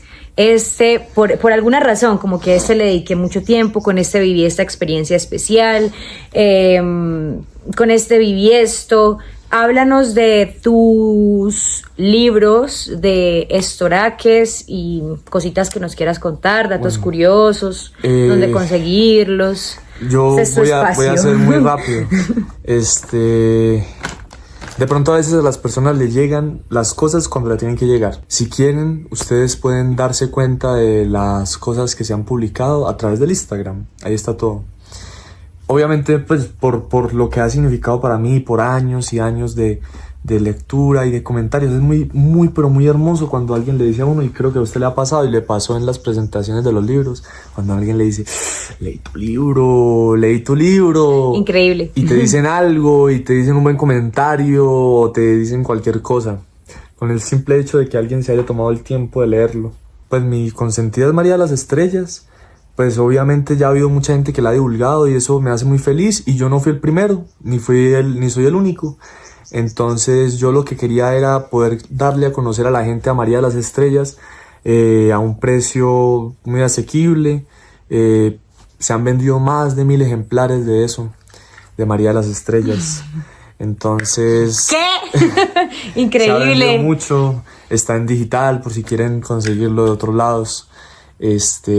por alguna razón, como que le dediqué mucho tiempo, con viví esta experiencia especial, con viví esto. Háblanos de tus libros, de Storaques y cositas que nos quieras contar, datos curiosos, dónde conseguirlos. Yo voy a ser muy rápido. De pronto a veces a las personas les llegan las cosas cuando le tienen que llegar. Si quieren, ustedes pueden darse cuenta de las cosas que se han publicado a través del Instagram. Ahí está todo. Obviamente, pues, por lo que ha significado para mí, por años y años de lectura y de comentarios. Es muy, pero muy hermoso cuando alguien le dice a uno, y creo que a usted le ha pasado y le pasó en las presentaciones de los libros, cuando alguien le dice, leí tu libro. Increíble. Y te dicen algo, y te dicen un buen comentario, o te dicen cualquier cosa. Con el simple hecho de que alguien se haya tomado el tiempo de leerlo. Pues mi consentida es María de las Estrellas. Pues obviamente ya ha habido mucha gente que la ha divulgado y eso me hace muy feliz, y yo no fui el primero, ni soy el único. Entonces yo lo que quería era poder darle a conocer a la gente a María de las Estrellas a un precio muy asequible. Se han vendido más de 1000 ejemplares de eso, de María de las Estrellas. Entonces... ¿Qué? Increíble. Se ha vendido mucho, está en digital por si quieren conseguirlo de otros lados.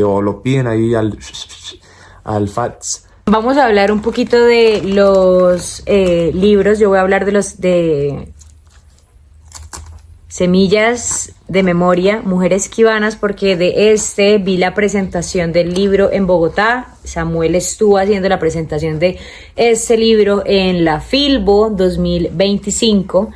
O lo piden ahí al fax. Vamos a hablar un poquito de los libros. Yo voy a hablar de Semillas de Memoria, Mujeres Quibanas, porque de vi la presentación del libro en Bogotá. Samuel estuvo haciendo la presentación de este libro en la Filbo 2025.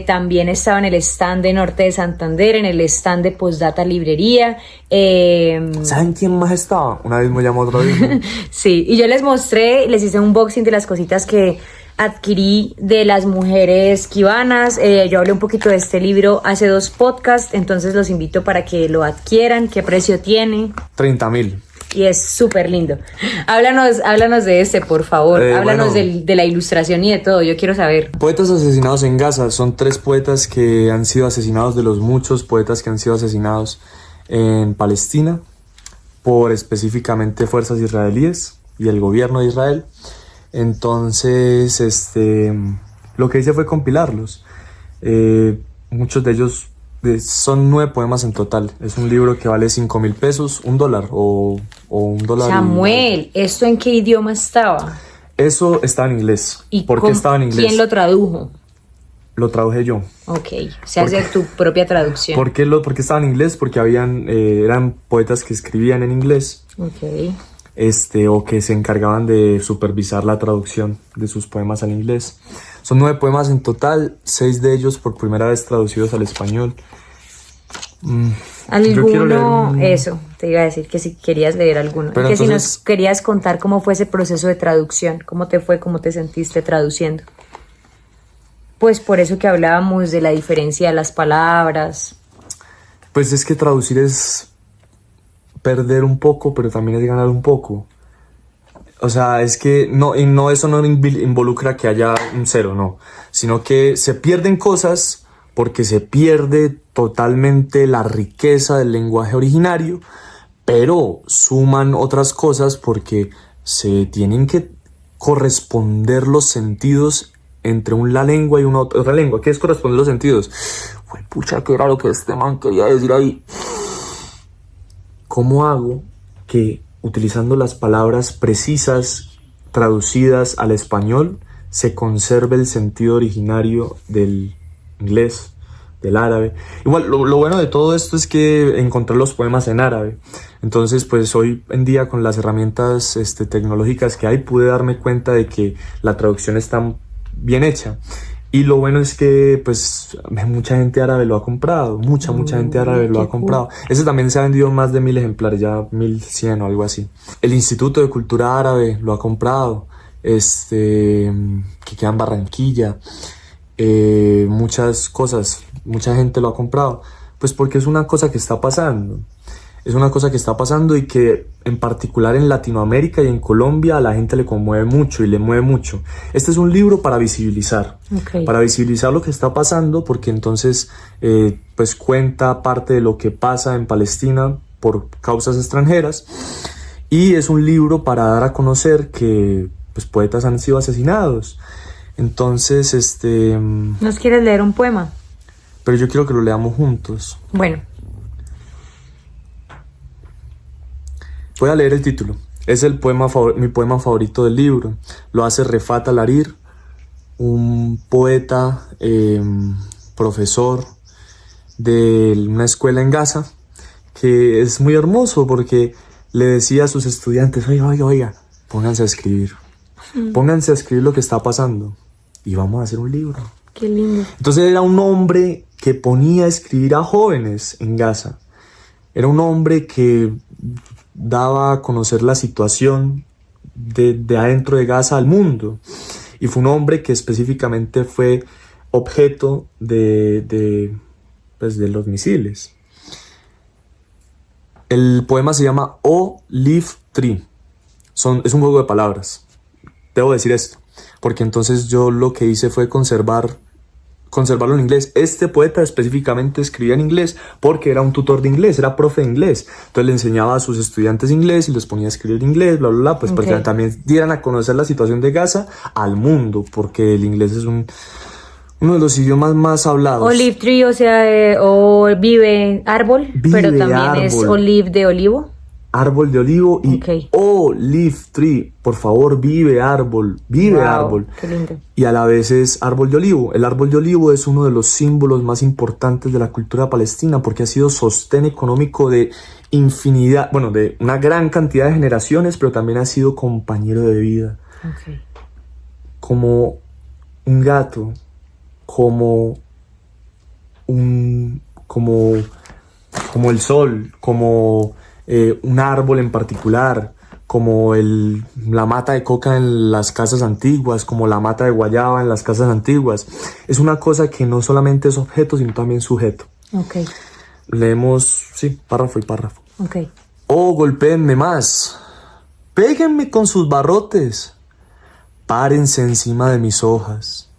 También estaba en el stand de Norte de Santander, en el stand de Postdata Librería. ¿Saben quién más estaba? Una vez me llamó otra vez. Sí, y yo les mostré, les hice un unboxing de las cositas que adquirí de las mujeres kibanas. Yo hablé un poquito de este libro hace 2 podcasts, entonces los invito para que lo adquieran. ¿Qué precio tiene? 30.000. Y es súper lindo. Háblanos de este, por favor. Háblanos de la ilustración y de todo. Yo quiero saber. Poetas asesinados en Gaza. Son 3 poetas que han sido asesinados, de los muchos poetas que han sido asesinados en Palestina por específicamente fuerzas israelíes y el gobierno de Israel. Entonces, lo que hice fue compilarlos. Muchos de ellos son 9 poemas en total. Es un libro que vale 5.000 pesos, $1 o $1. Samuel, ¿esto en qué idioma estaba? Eso estaba en inglés. ¿Y ¿Por qué estaba en inglés? quién lo tradujo? Lo traduje yo. Ok, se hace tu propia traducción. ¿Por qué estaba en inglés? Porque eran poetas que escribían en inglés. Ok. O que se encargaban de supervisar la traducción de sus poemas al inglés. Son 9 poemas en total, 6 de ellos por primera vez traducidos al español. ¿Alguno? Eso, te iba a decir que si querías leer alguno. Pero que entonces, si nos querías contar cómo fue ese proceso de traducción, cómo te fue, cómo te sentiste traduciendo. Pues por eso que hablábamos de la diferencia de las palabras. Pues es que traducir es perder un poco, pero también es ganar un poco. O sea, es que eso no involucra que haya un cero, no. Sino que se pierden cosas porque se pierde totalmente la riqueza del lenguaje originario, pero suman otras cosas porque se tienen que corresponder los sentidos entre una lengua y otra lengua. ¿Qué es corresponder los sentidos? Uy, pucha, ¿qué era lo que este man quería decir ahí? ¿Cómo hago que, utilizando las palabras precisas traducidas al español, se conserve el sentido originario del inglés, del árabe? Igual, lo bueno de todo esto es que encontré los poemas en árabe. Entonces, pues hoy en día, con las herramientas tecnológicas que hay, pude darme cuenta de que la traducción está bien hecha. Y lo bueno es que pues mucha gente árabe lo ha comprado, mucha gente árabe lo ha comprado. Ese también se ha vendido más de 1.000 ejemplares, ya 1.100 o algo así. El Instituto de Cultura Árabe lo ha comprado, que queda en Barranquilla. Muchas cosas, mucha gente lo ha comprado, pues porque es una cosa que está pasando. Es una cosa que está pasando y que en particular en Latinoamérica y en Colombia a la gente le conmueve mucho y le mueve mucho. Este es un libro para visibilizar, para visibilizar lo que está pasando, porque entonces pues cuenta parte de lo que pasa en Palestina por causas extranjeras, y es un libro para dar a conocer que pues poetas han sido asesinados. Entonces, ¿Nos quieres leer un poema? Pero yo quiero que lo leamos juntos. Bueno. Voy a leer el título. Es mi poema favorito del libro. Lo hace Refat Alarir, un poeta, profesor de una escuela en Gaza, que es muy hermoso porque le decía a sus estudiantes: oiga, pónganse a escribir. Pónganse a escribir lo que está pasando y vamos a hacer un libro. Qué lindo. Entonces era un hombre que ponía a escribir a jóvenes en Gaza. Era un hombre que daba a conocer la situación de adentro de Gaza al mundo. Y fue un hombre que específicamente fue objeto de los misiles. El poema se llama Olive Tree. Es un juego de palabras. Debo decir esto, porque entonces yo lo que hice fue conservarlo en inglés. Este poeta específicamente escribía en inglés porque era un tutor de inglés, era profe de inglés. Entonces le enseñaba a sus estudiantes inglés y los ponía a escribir en inglés, bla, bla, bla, pues para que también dieran a conocer la situación de Gaza al mundo, porque el inglés es uno de los idiomas más hablados. Olive tree, o sea, vive árbol, pero también árbol. Es olive de olivo. Árbol de olivo y olive tree, por favor, vive árbol, árbol. Qué lindo. Y a la vez es árbol de olivo. El árbol de olivo es uno de los símbolos más importantes de la cultura palestina porque ha sido sostén económico de infinidad, de una gran cantidad de generaciones, pero también ha sido compañero de vida. Como un gato como como el sol, como un árbol en particular, como la mata de coca en las casas antiguas, como la mata de guayaba en las casas antiguas. Es una cosa que no solamente es objeto, sino también sujeto. Ok. Leemos, sí, párrafo y párrafo. Ok. Oh, golpéenme más, péguenme con sus barrotes, párense encima de mis hojas,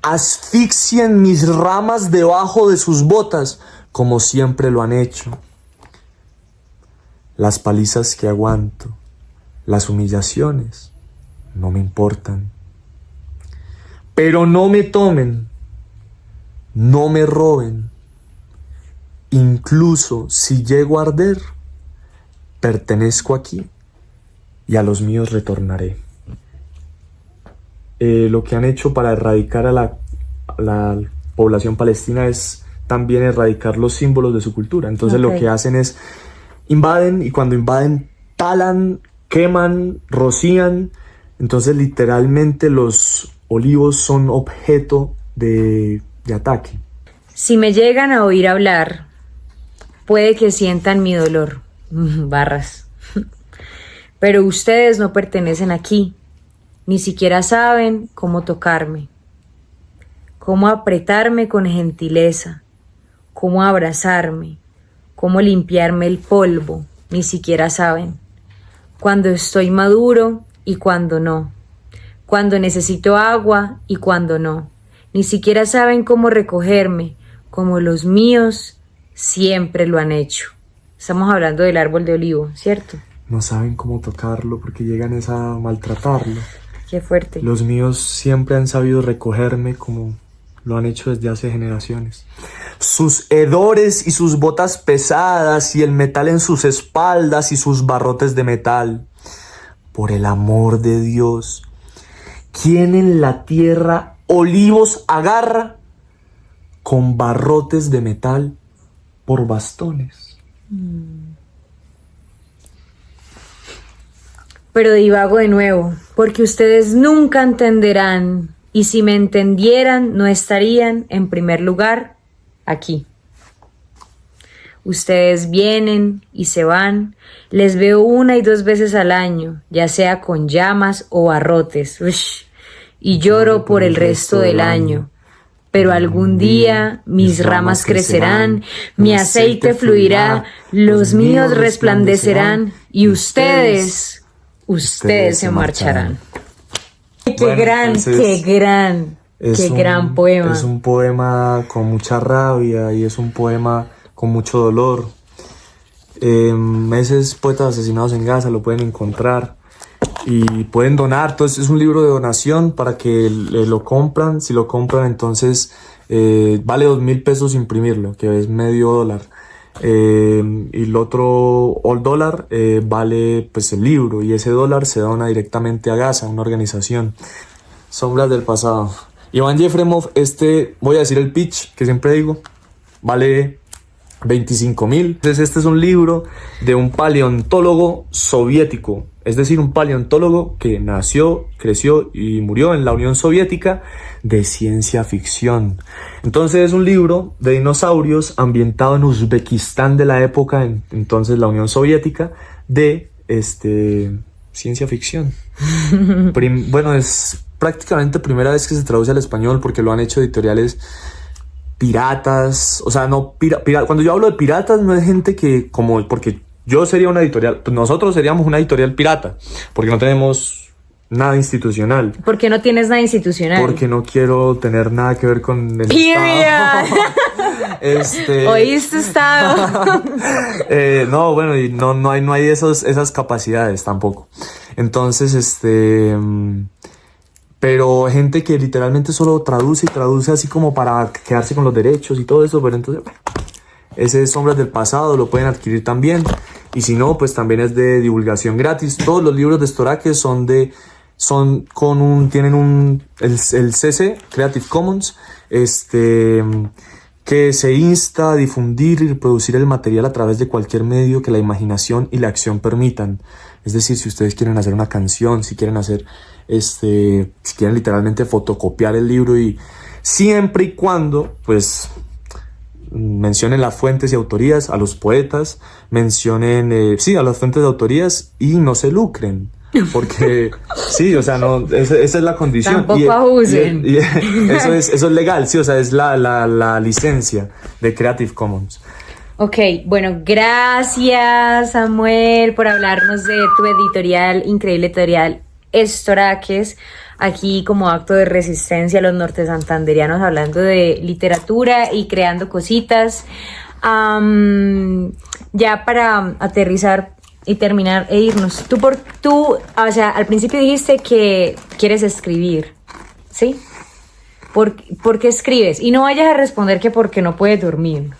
asfixien mis ramas debajo de sus botas, como siempre lo han hecho. Las palizas que aguanto, las humillaciones, no me importan. Pero no me tomen, no me roben. Incluso si llego a arder, pertenezco aquí y a los míos retornaré. Lo que han hecho para erradicar a la población palestina es también erradicar los símbolos de su cultura. Entonces lo que hacen es invaden, y cuando invaden talan, queman, rocían. Entonces literalmente los olivos son objeto de ataque. Si me llegan a oír hablar, puede que sientan mi dolor. Barras. Pero ustedes no pertenecen aquí. Ni siquiera saben cómo tocarme, cómo apretarme con gentileza, cómo abrazarme, cómo limpiarme el polvo. Ni siquiera saben cuando estoy maduro y cuando no, cuando necesito agua y cuando no. Ni siquiera saben cómo recogerme, como los míos siempre lo han hecho. Estamos hablando del árbol de olivo, ¿cierto? No saben cómo tocarlo porque llegan a maltratarlo. Qué fuerte. Los míos siempre han sabido recogerme como lo han hecho desde hace generaciones. Sus hedores y sus botas pesadas y el metal en sus espaldas y sus barrotes de metal. Por el amor de Dios, ¿quién en la tierra olivos agarra con barrotes de metal por bastones? Pero divago de nuevo, porque ustedes nunca entenderán, y si me entendieran, no estarían, en primer lugar, aquí. Ustedes vienen y se van, les veo 1 y 2 veces al año, ya sea con llamas o barrotes, y lloro por el resto del año. Pero algún día mis ramas crecerán, mi aceite fluirá, los míos resplandecerán, y ustedes se marcharán. Qué gran poema. Es un poema con mucha rabia y es un poema con mucho dolor. Esos poetas asesinados en Gaza lo pueden encontrar y pueden donar. Entonces es un libro de donación para que lo compran. Si lo compran, entonces vale 2,000 pesos imprimirlo, que es $0.50. Y el otro $1 vale pues el libro, y ese $1 se dona directamente a Gaza, una organización. Sombras del pasado. Iván Yefremov, voy a decir el pitch que siempre digo, vale 25,000. Entonces este es un libro de un paleontólogo soviético, es decir, un paleontólogo que nació, creció y murió en la Unión Soviética, de ciencia ficción. Entonces es un libro de dinosaurios ambientado en Uzbekistán de la época, entonces la Unión Soviética, de ciencia ficción. Bueno, es prácticamente primera vez que se traduce al español porque lo han hecho editoriales piratas. O sea, no cuando yo hablo de piratas no es gente que porque yo sería una editorial, pues nosotros seríamos una editorial pirata porque no tenemos nada institucional. ¿Por qué no tienes nada institucional? Porque no quiero tener nada que ver con el Estado. ¿Oíste, Estado? No, bueno, y no hay esas capacidades tampoco. Entonces, pero gente que literalmente solo traduce así como para quedarse con los derechos y todo eso. Pero entonces, bueno, ese es Sombras del Pasado, lo pueden adquirir también. Y si no, pues también es de divulgación gratis. Todos los libros de Storaque tienen el CC, Creative Commons, que se insta a difundir y reproducir el material a través de cualquier medio que la imaginación y la acción permitan. Es decir, si ustedes quieren hacer una canción, si quieren hacer, si quieren literalmente fotocopiar el libro y siempre y cuando, pues, mencionen las fuentes y autorías, a los poetas, mencionen, a las fuentes de autorías y no se lucren. Porque, sí, o sea, no, esa es la condición. Tampoco abusen. Y eso es legal, sí, o sea, es la licencia de Creative Commons. Ok, bueno, gracias Samuel por hablarnos de tu editorial, increíble editorial Estoraques, aquí como acto de resistencia a los nortesantanderianos hablando de literatura y creando cositas. Ya para aterrizar y terminar e irnos, o sea, al principio dijiste que quieres escribir, ¿sí? ¿Por qué escribes? Y no vayas a responder que porque no puedes dormir,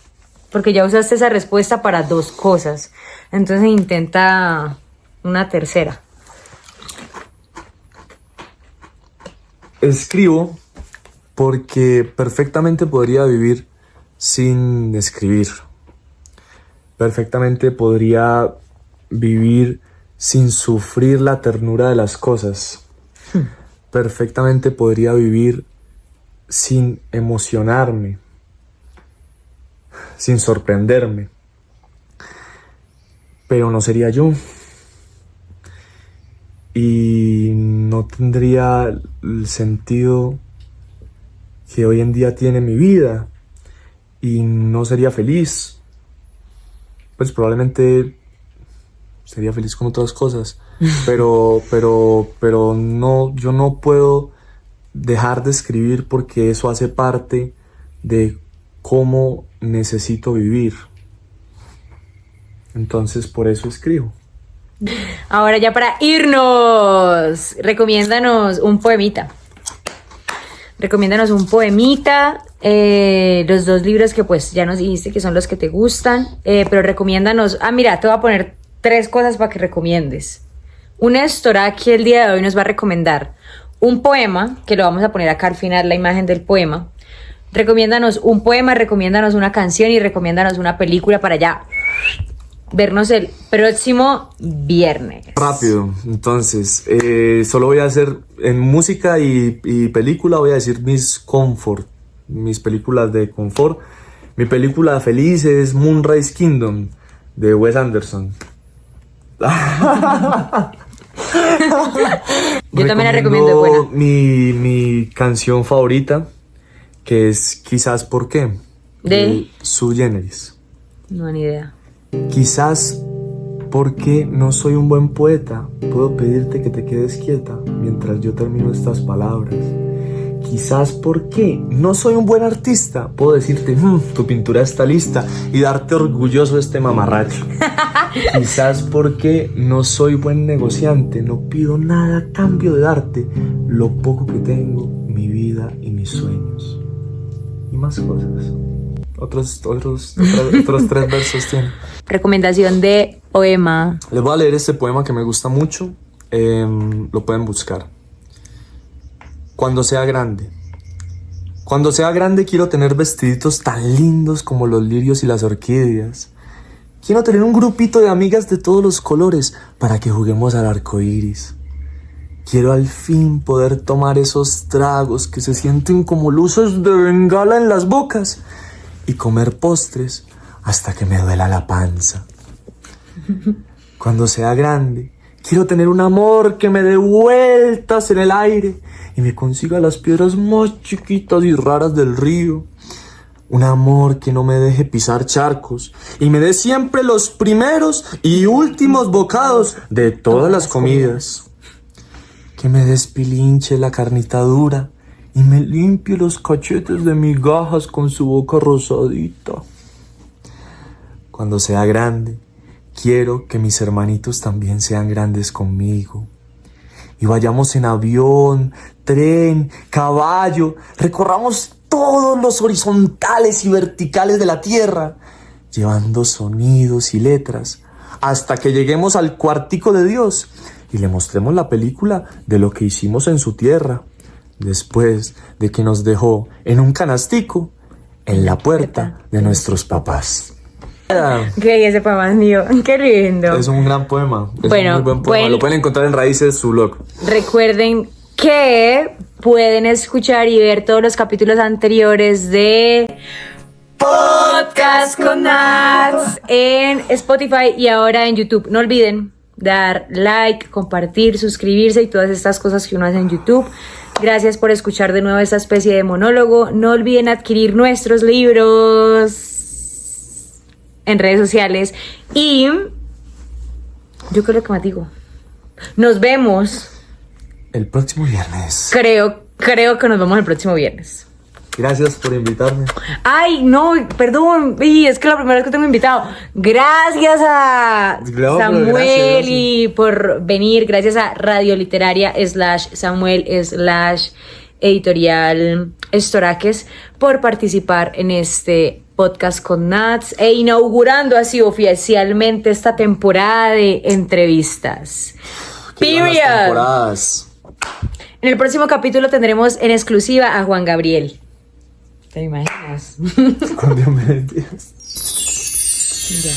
porque ya usaste esa respuesta para 2 cosas. Entonces intenta una tercera. Escribo porque perfectamente podría vivir sin escribir. Perfectamente podría vivir sin sufrir la ternura de las cosas. Perfectamente podría vivir sin emocionarme, sin sorprenderme. Pero no sería yo. Y no tendría el sentido que hoy en día tiene mi vida. Y no sería feliz. Pues probablemente sería feliz con otras cosas. Pero no, yo no puedo dejar de escribir porque eso hace parte de cómo necesito vivir. Entonces por eso escribo. Ahora ya para irnos, recomiéndanos un poemita. Los 2 libros que pues ya nos dijiste que son los que te gustan, pero recomiéndanos. Mira, te voy a poner 3 cosas para que recomiendes. Un Estoraki el día de hoy nos va a recomendar un poema, que lo vamos a poner acá al final, la imagen del poema. Recomiéndanos un poema, recomiéndanos una canción y recomiéndanos una película para ya vernos el próximo viernes. Rápido, entonces, solo voy a hacer en música y película, voy a decir mis películas de confort. Mi película feliz es Moonrise Kingdom, de Wes Anderson. Yo también la recomiendo, buena. Mi canción favorita, que es Quizás ¿Por qué? ¿De? Sui Generis. No, ni idea. Quizás porque no soy un buen poeta, puedo pedirte que te quedes quieta mientras yo termino estas palabras. Quizás porque no soy un buen artista, puedo decirte, tu pintura está lista y darte orgulloso este mamarracho. Quizás porque no soy buen negociante, no pido nada a cambio de darte lo poco que tengo, mi vida y mis sueños. Y más cosas. Otros 3 versos tiene. Recomendación de poema. Les voy a leer este poema que me gusta mucho. Lo pueden buscar. Cuando sea grande. Cuando sea grande quiero tener vestiditos tan lindos como los lirios y las orquídeas. Quiero tener un grupito de amigas de todos los colores para que juguemos al arco iris. Quiero al fin poder tomar esos tragos que se sienten como luces de bengala en las bocas y comer postres hasta que me duela la panza. Cuando sea grande, quiero tener un amor que me dé vueltas en el aire y me consiga las piedras más chiquitas y raras del río. Un amor que no me deje pisar charcos y me dé siempre los primeros y últimos bocados de todas las comidas. Que me despilinche la carnita dura y me limpie los cachetes de migajas con su boca rosadita. Cuando sea grande, quiero que mis hermanitos también sean grandes conmigo. Y vayamos en avión, tren, caballo, recorramos todos los horizontales y verticales de la tierra, llevando sonidos y letras, hasta que lleguemos al cuartico de Dios y le mostremos la película de lo que hicimos en su tierra, después de que nos dejó en un canastico en la puerta de nuestros papás. Ok, ese poema es mío. Qué lindo. Es un gran poema. Es Bueno, un muy buen poema. Lo pueden encontrar en Raíces, su blog. Recuerden que pueden escuchar y ver todos los capítulos anteriores de Podcast con Nats en Spotify y ahora en YouTube. No olviden dar like, compartir, suscribirse y todas estas cosas que uno hace en YouTube. Gracias por escuchar de nuevo esta especie de monólogo. No olviden adquirir nuestros libros en redes sociales. Y yo creo que más digo. Nos vemos. El próximo viernes. Creo que nos vemos el próximo viernes. Gracias por invitarme. Ay, no, perdón. Es que la primera vez que tengo invitado. Gracias a Samuel gracias. y por venir. Gracias a Radio Literaria /Samuel /editorial Estoraques por participar en este podcast con Nats e inaugurando así oficialmente esta temporada de entrevistas. Qué buenas temporadas. En el próximo capítulo tendremos en exclusiva a Juan Gabriel. ¿Te imaginas? Con Dios me bendiga. Ya.